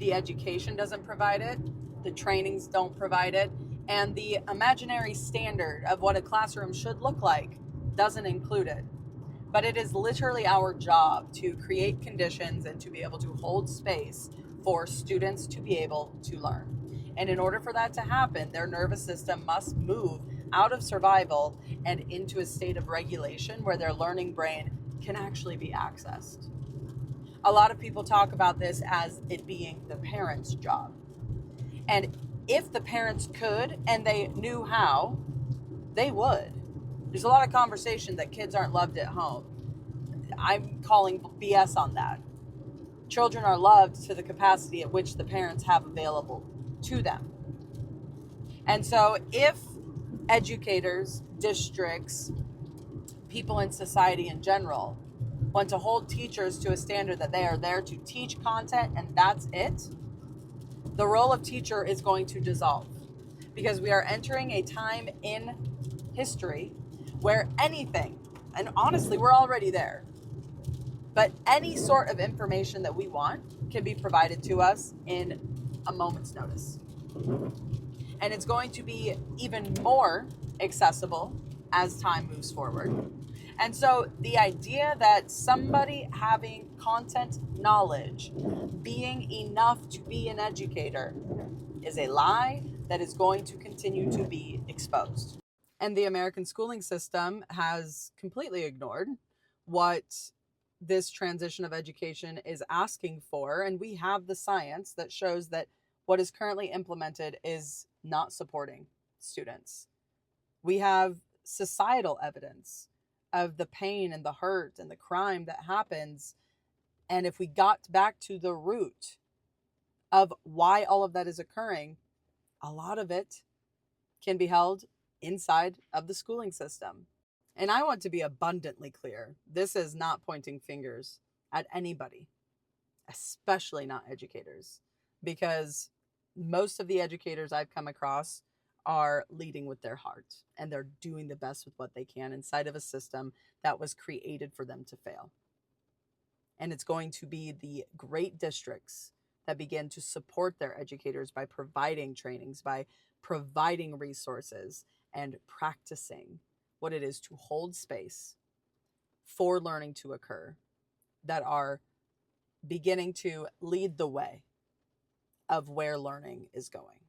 The education doesn't provide it, the trainings don't provide it, and the imaginary standard of what a classroom should look like doesn't include it. But it is literally our job to create conditions and to be able to hold space for students to be able to learn. And in order for that to happen, their nervous system must move out of survival and into a state of regulation where their learning brain can actually be accessed. A lot of people talk about this as it being the parents' job. And if the parents could and they knew how, they would. There's a lot of conversation that kids aren't loved at home. I'm calling BS on that. Children are loved to the capacity at which the parents have available to them. And so if educators, districts, people in society in general want to hold teachers to a standard that they are there to teach content and that's it, the role of teacher is going to dissolve, because we are entering a time in history where anything, and honestly, we're already there, but any sort of information that we want can be provided to us in a moment's notice. And it's going to be even more accessible as time moves forward. And so the idea that somebody having content knowledge being enough to be an educator is a lie that is going to continue to be exposed. And the American schooling system has completely ignored what this transition of education is asking for. And we have the science that shows that what is currently implemented is not supporting students. We have societal evidence of the pain and the hurt and the crime that happens. And if we got back to the root of why all of that is occurring, a lot of it can be held inside of the schooling system. And I want to be abundantly clear. This is not pointing fingers at anybody, especially not educators, because most of the educators I've come across are leading with their heart and they're doing the best with what they can inside of a system that was created for them to fail. And it's going to be the great districts that begin to support their educators by providing trainings, by providing resources, and practicing what it is to hold space for learning to occur, that are beginning to lead the way of where learning is going.